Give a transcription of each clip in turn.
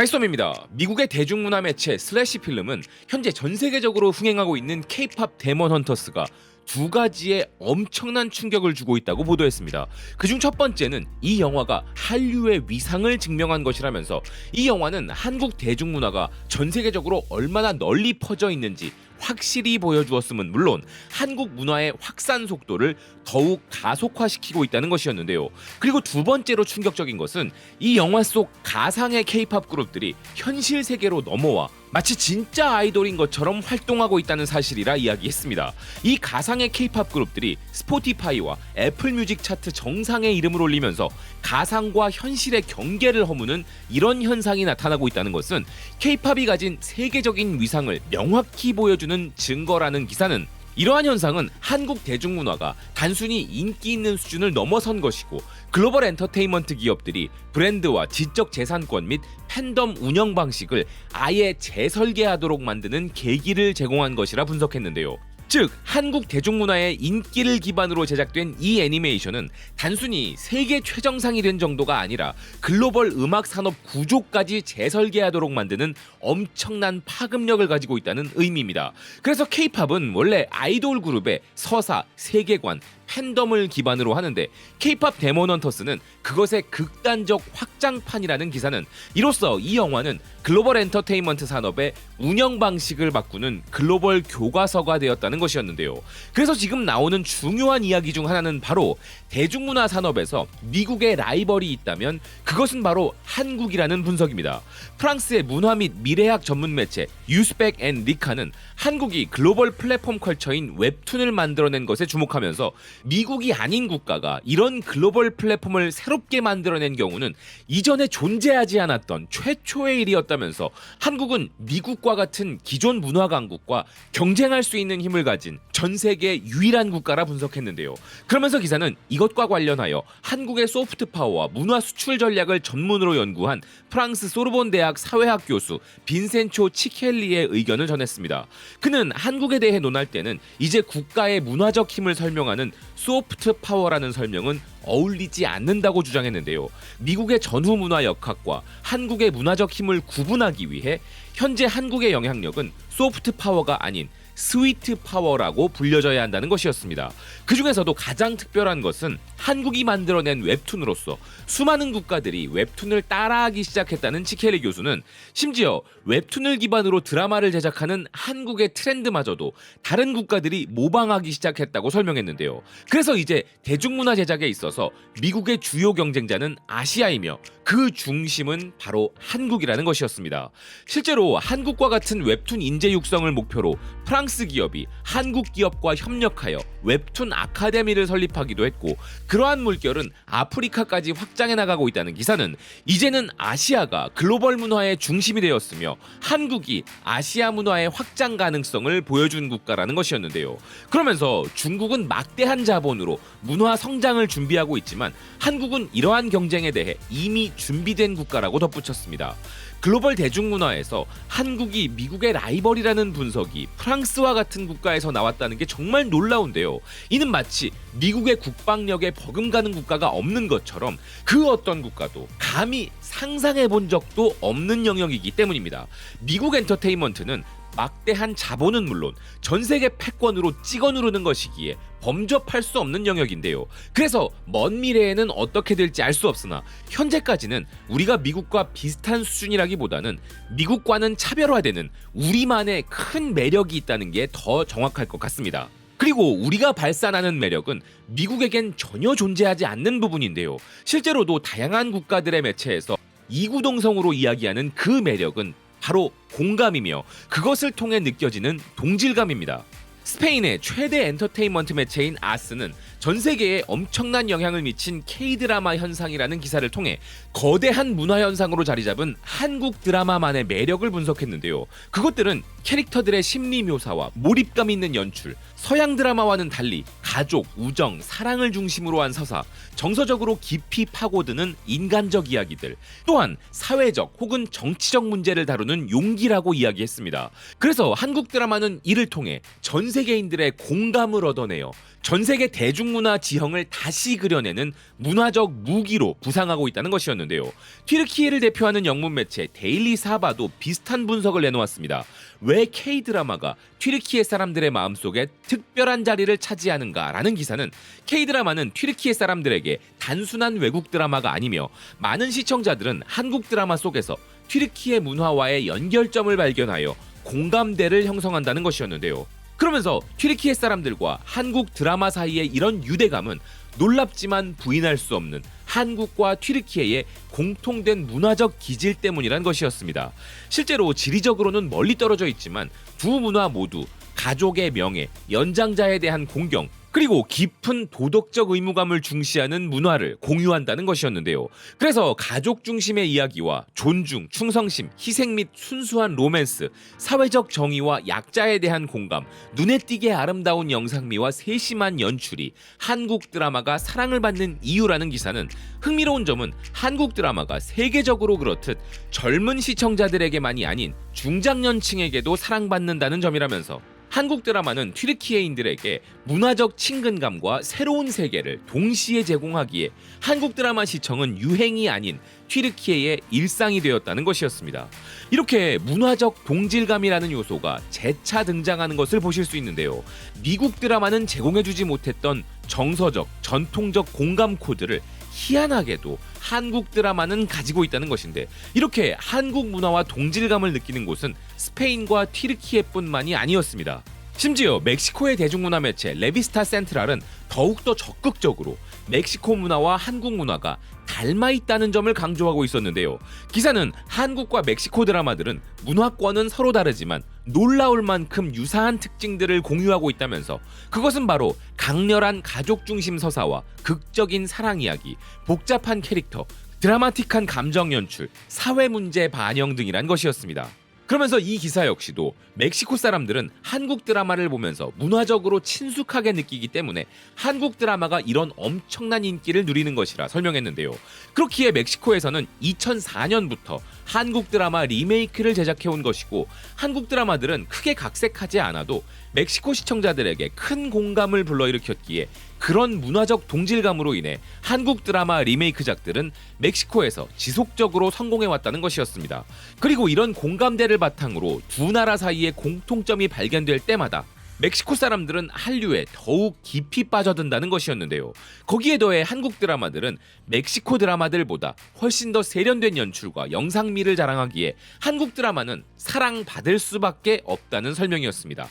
하이썸입니다. 미국의 대중문화 매체 슬래시 필름은 현재 전 세계적으로 흥행하고 있는 K-팝 데몬 헌터스가 두 가지의 엄청난 충격을 주고 있다고 보도했습니다. 그중 첫 번째는 이 영화가 한류의 위상을 증명한 것이라면서 이 영화는 한국 대중문화가 전 세계적으로 얼마나 널리 퍼져 있는지 확실히 보여주었음은 물론 한국 문화의 확산 속도를 더욱 가속화시키고 있다는 것이었는데요. 그리고 두 번째로 충격적인 것은 이 영화 속 가상의 K-팝 그룹들이 현실 세계로 넘어와 마치 진짜 아이돌인 것처럼 활동하고 있다는 사실이라 이야기했습니다. 이 가상의 K-팝 그룹들이 스포티파이와 애플 뮤직 차트 정상에 이름을 올리면서 가상과 현실의 경계를 허무는 이런 현상이 나타나고 있다는 것은 K-팝이 가진 세계적인 위상을 명확히 보여주는 증거라는 기사는 이러한 현상은 한국 대중문화가 단순히 인기 있는 수준을 넘어선 것이고 글로벌 엔터테인먼트 기업들이 브랜드와 지적 재산권 및 팬덤 운영 방식을 아예 재설계하도록 만드는 계기를 제공한 것이라 분석했는데요. 즉 한국 대중문화의 인기를 기반으로 제작된 이 애니메이션은 단순히 세계 최정상이 된 정도가 아니라 글로벌 음악 산업 구조까지 재설계하도록 만드는 엄청난 파급력을 가지고 있다는 의미입니다. 그래서 K-팝은 원래 아이돌 그룹의 서사, 세계관, 팬덤을 기반으로 하는데 K-팝 데몬 헌터스는 그것의 극단적 확장판이라는 기사는 이로써 이 영화는 글로벌 엔터테인먼트 산업의 운영 방식을 바꾸는 글로벌 교과서가 되었다는 것이었는데요. 그래서 지금 나오는 중요한 이야기 중 하나는 바로 대중문화 산업에서 미국의 라이벌이 있다면 그것은 바로 한국이라는 분석입니다. 프랑스의 문화 및 미래학 전문 매체 유스백 앤 리카는 한국이 글로벌 플랫폼 컬처인 웹툰을 만들어낸 것에 주목하면서 미국이 아닌 국가가 이런 글로벌 플랫폼을 새롭게 만들어낸 경우는 이전에 존재하지 않았던 최초의 일이었다면서 한국은 미국과 같은 기존 문화 강국과 경쟁할 수 있는 힘을 가진 전 세계 유일한 국가라 분석했는데요. 그러면서 기사는 이것과 관련하여 한국의 소프트 파워와 문화 수출 전략을 전문으로 연구한 프랑스 소르본 대학 사회학 교수 빈센초 치켈리의 의견을 전했습니다. 그는 한국에 대해 논할 때는 이제 국가의 문화적 힘을 설명하는 소프트 파워라는 설명은 어울리지 않는다고 주장했는데요. 미국의 전후 문화 역학과 한국의 문화적 힘을 구분하기 위해 현재 한국의 영향력은 소프트 파워가 아닌 스위트 파워라고 불려져야 한다는 것이었습니다. 그 중에서도 가장 특별한 것은 한국이 만들어낸 웹툰으로서 수많은 국가들이 웹툰을 따라하기 시작했다는 치켈리 교수는 심지어 웹툰을 기반으로 드라마를 제작하는 한국의 트렌드마저도 다른 국가들이 모방하기 시작했다고 설명했는데요. 그래서 이제 대중문화 제작에 있어서 미국의 주요 경쟁자는 아시아이며 그 중심은 바로 한국이라는 것이었습니다. 실제로 한국과 같은 웹툰 인재 육성을 목표로 프랑스 기업이 한국 기업과 협력하여 웹툰 아카데미를 설립하기도 했고 그러한 물결은 아프리카까지 확장해 나가고 있다는 기사는 이제는 아시아가 글로벌 문화의 중심이 되었으며 한국이 아시아 문화의 확장 가능성을 보여준 국가라는 것이었는데요. 그러면서 중국은 막대한 자본으로 문화 성장을 준비하고 있지만 한국은 이러한 경쟁에 대해 이미 준비된 국가라고 덧붙였습니다. 글로벌 대중문화에서 한국이 미국의 라이벌이라는 분석이 프랑스와 같은 국가에서 나왔다는 게 정말 놀라운데요. 이는 마치 미국의 국방력에 버금가는 국가가 없는 것처럼 그 어떤 국가도 감히 상상해 본 적도 없는 영역이기 때문입니다. 미국 엔터테인먼트는 막대한 자본은 물론 전 세계 패권으로 찍어 누르는 것이기에 범접할 수 없는 영역인데요. 그래서 먼 미래에는 어떻게 될지 알 수 없으나 현재까지는 우리가 미국과 비슷한 수준이라기보다는 미국과는 차별화되는 우리만의 큰 매력이 있다는 게 더 정확할 것 같습니다. 그리고 우리가 발산하는 매력은 미국에겐 전혀 존재하지 않는 부분인데요. 실제로도 다양한 국가들의 매체에서 이구동성으로 이야기하는 그 매력은 바로 공감이며 그것을 통해 느껴지는 동질감입니다. 스페인의 최대 엔터테인먼트 매체인 아스는 전 세계에 엄청난 영향을 미친 K-드라마 현상이라는 기사를 통해 거대한 문화 현상으로 자리 잡은 한국 드라마만의 매력을 분석했는데요. 그것들은 캐릭터들의 심리 묘사와 몰입감 있는 연출, 서양 드라마와는 달리 가족, 우정, 사랑을 중심으로 한 서사, 정서적으로 깊이 파고드는 인간적 이야기들, 또한 사회적 혹은 정치적 문제를 다루는 용기라고 이야기했습니다. 그래서 한국 드라마는 이를 통해 전 세계인들의 공감을 얻어내어 전 세계 대중문화 지형을 다시 그려내는 문화적 무기로 부상하고 있다는 것이었는데요. 튀르키예를 대표하는 영문 매체 데일리 사바도 비슷한 분석을 내놓았습니다. 왜 K-드라마가 튀르키예 사람들의 마음속에 특별한 자리를 차지하는가라는 기사는 K-드라마는 튀르키예 사람들에게 단순한 외국 드라마가 아니며 많은 시청자들은 한국 드라마 속에서 튀르키예 문화와의 연결점을 발견하여 공감대를 형성한다는 것이었는데요. 그러면서 튀르키예 사람들과 한국 드라마 사이의 이런 유대감은 놀랍지만 부인할 수 없는 한국과 튀르키예의 공통된 문화적 기질 때문이란 것이었습니다. 실제로 지리적으로는 멀리 떨어져 있지만 두 문화 모두 가족의 명예, 연장자에 대한 공경, 그리고 깊은 도덕적 의무감을 중시하는 문화를 공유한다는 것이었는데요. 그래서 가족 중심의 이야기와 존중, 충성심, 희생 및 순수한 로맨스, 사회적 정의와 약자에 대한 공감, 눈에 띄게 아름다운 영상미와 세심한 연출이 한국 드라마가 사랑을 받는 이유라는 기사는 흥미로운 점은 한국 드라마가 세계적으로 그렇듯 젊은 시청자들에게만이 아닌 중장년층에게도 사랑받는다는 점이라면서 한국 드라마는 튀르키예인들에게 문화적 친근감과 새로운 세계를 동시에 제공하기에 한국 드라마 시청은 유행이 아닌 튀르키예의 일상이 되었다는 것이었습니다. 이렇게 문화적 동질감이라는 요소가 재차 등장하는 것을 보실 수 있는데요. 미국 드라마는 제공해주지 못했던 정서적, 전통적 공감 코드를 희한하게도 한국 드라마는 가지고 있다는 것인데, 이렇게 한국 문화와 동질감을 느끼는 곳은 스페인과 튀르키예뿐만이 아니었습니다. 심지어 멕시코의 대중문화 매체 레비스타 센트랄은 더욱더 적극적으로 멕시코 문화와 한국 문화가 닮아 있다는 점을 강조하고 있었는데요. 기사는 한국과 멕시코 드라마들은 문화권은 서로 다르지만 놀라울 만큼 유사한 특징들을 공유하고 있다면서, 그것은 바로 강렬한 가족 중심 서사와 극적인 사랑 이야기, 복잡한 캐릭터, 드라마틱한 감정 연출, 사회 문제 반영 등이란 것이었습니다. 그러면서 이 기사 역시도 멕시코 사람들은 한국 드라마를 보면서 문화적으로 친숙하게 느끼기 때문에 한국 드라마가 이런 엄청난 인기를 누리는 것이라 설명했는데요. 그렇기에 멕시코에서는 2004년부터 한국 드라마 리메이크를 제작해온 것이고, 한국 드라마들은 크게 각색하지 않아도 멕시코 시청자들에게 큰 공감을 불러일으켰기에 그런 문화적 동질감으로 인해 한국 드라마 리메이크작들은 멕시코에서 지속적으로 성공해왔다는 것이었습니다. 그리고 이런 공감대를 바탕으로 두 나라 사이의 공통점이 발견될 때마다 멕시코 사람들은 한류에 더욱 깊이 빠져든다는 것이었는데요. 거기에 더해 한국 드라마들은 멕시코 드라마들보다 훨씬 더 세련된 연출과 영상미를 자랑하기에 한국 드라마는 사랑받을 수밖에 없다는 설명이었습니다.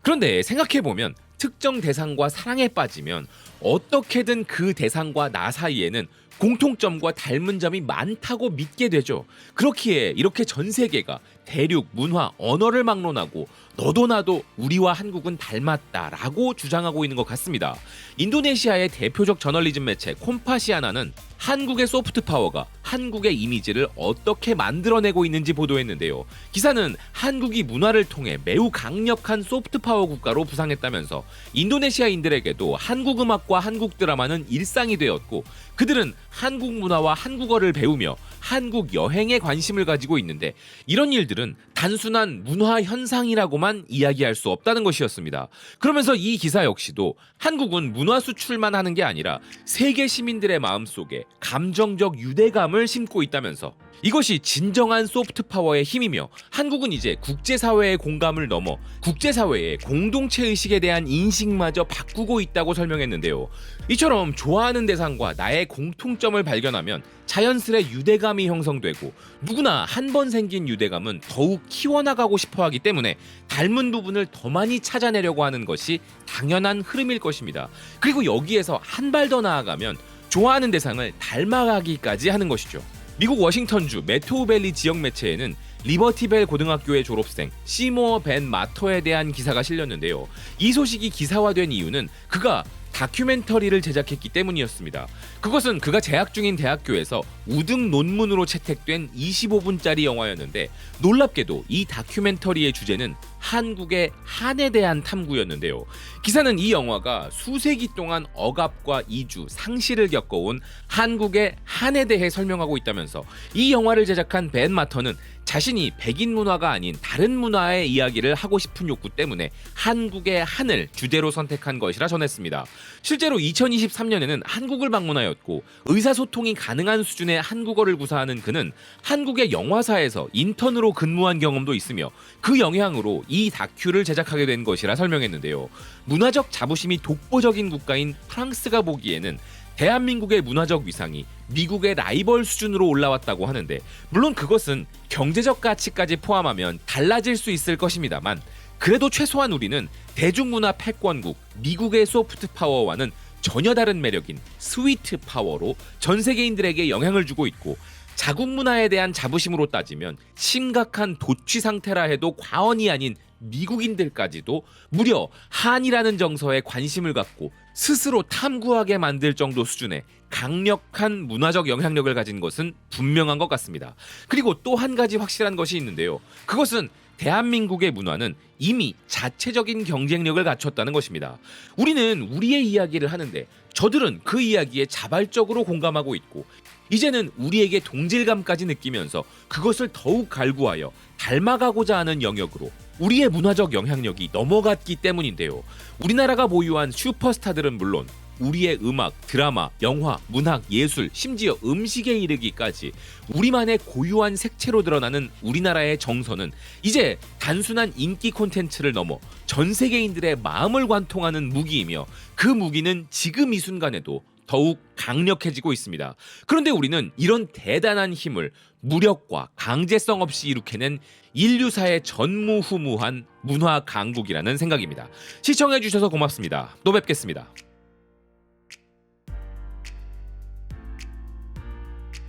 그런데 생각해보면 특정 대상과 사랑에 빠지면 어떻게든 그 대상과 나 사이에는 공통점과 닮은 점이 많다고 믿게 되죠. 그렇기에 이렇게 전 세계가 대륙, 문화, 언어를 막론하고 너도 나도 우리와 한국은 닮았다라고 주장하고 있는 것 같습니다. 인도네시아의 대표적 저널리즘 매체 콤파시아나는 한국의 소프트 파워가 한국의 이미지를 어떻게 만들어내고 있는지 보도했는데요. 기사는 한국이 문화를 통해 매우 강력한 소프트 파워 국가로 부상했다면서 인도네시아인들에게도 한국 음악과 한국 드라마는 일상이 되었고, 그들은 한국 문화와 한국어를 배우며 한국 여행에 관심을 가지고 있는데, 이런 일들은 단순한 문화 현상이라고만 이야기할 수 없다는 것이었습니다. 그러면서 이 기사 역시도 한국은 문화 수출만 하는 게 아니라 세계 시민들의 마음속에 감정적 유대감을 심고 있다면서, 이것이 진정한 소프트 파워의 힘이며 한국은 이제 국제사회의 공감을 넘어 국제사회의 공동체 의식에 대한 인식마저 바꾸고 있다고 설명했는데요. 이처럼 좋아하는 대상과 나의 공통점을 발견하면 자연스레 유대감이 형성되고, 누구나 한 번 생긴 유대감은 더욱 키워나가고 싶어하기 때문에 닮은 부분을 더 많이 찾아내려고 하는 것이 당연한 흐름일 것입니다. 그리고 여기에서 한 발 더 나아가면 좋아하는 대상을 닮아가기까지 하는 것이죠. 미국 워싱턴주 메토우밸리 지역 매체에는 리버티벨 고등학교의 졸업생 시모어 벤 마터에 대한 기사가 실렸는데요. 이 소식이 기사화된 이유는 그가 다큐멘터리를 제작했기 때문이었습니다. 그것은 그가 재학 중인 대학교에서 우등 논문으로 채택된 25분짜리 영화였는데, 놀랍게도 이 다큐멘터리의 주제는 한국의 한에 대한 탐구였는데요. 기사는 이 영화가 수세기 동안 억압과 이주, 상실을 겪어온 한국의 한에 대해 설명하고 있다면서 이 영화를 제작한 벤 마터는 자신이 백인 문화가 아닌 다른 문화의 이야기를 하고 싶은 욕구 때문에 한국의 한을 주제로 선택한 것이라 전했습니다. 실제로 2023년에는 한국을 방문하였고 의사소통이 가능한 수준의 한국어를 구사하는 그는 한국의 영화사에서 인턴으로 근무한 경험도 있으며 그 영향으로 이 다큐를 제작하게 된 것이라 설명했는데요. 문화적 자부심이 독보적인 국가인 프랑스가 보기에는 대한민국의 문화적 위상이 미국의 라이벌 수준으로 올라왔다고 하는데, 물론 그것은 경제적 가치까지 포함하면 달라질 수 있을 것입니다만, 그래도 최소한 우리는 대중문화 패권국 미국의 소프트 파워와는 전혀 다른 매력인 스위트 파워로 전 세계인들에게 영향을 주고 있고, 자국 문화에 대한 자부심으로 따지면 심각한 도취 상태라 해도 과언이 아닌 미국인들까지도 무려 한이라는 정서에 관심을 갖고 스스로 탐구하게 만들 정도 수준의 강력한 문화적 영향력을 가진 것은 분명한 것 같습니다. 그리고 또 한 가지 확실한 것이 있는데요. 그것은 대한민국의 문화는 이미 자체적인 경쟁력을 갖췄다는 것입니다. 우리는 우리의 이야기를 하는데 저들은 그 이야기에 자발적으로 공감하고 있고, 이제는 우리에게 동질감까지 느끼면서 그것을 더욱 갈구하여 닮아가고자 하는 영역으로 우리의 문화적 영향력이 넘어갔기 때문인데요. 우리나라가 보유한 슈퍼스타들은 물론 우리의 음악, 드라마, 영화, 문학, 예술, 심지어 음식에 이르기까지 우리만의 고유한 색채로 드러나는 우리나라의 정서는 이제 단순한 인기 콘텐츠를 넘어 전 세계인들의 마음을 관통하는 무기이며, 그 무기는 지금 이 순간에도 더욱 강력해지고 있습니다. 그런데 우리는 이런 대단한 힘을 무력과 강제성 없이 이룩해낸 인류사의 전무후무한 문화 강국이라는 생각입니다. 시청해주셔서 고맙습니다. 또 뵙겠습니다.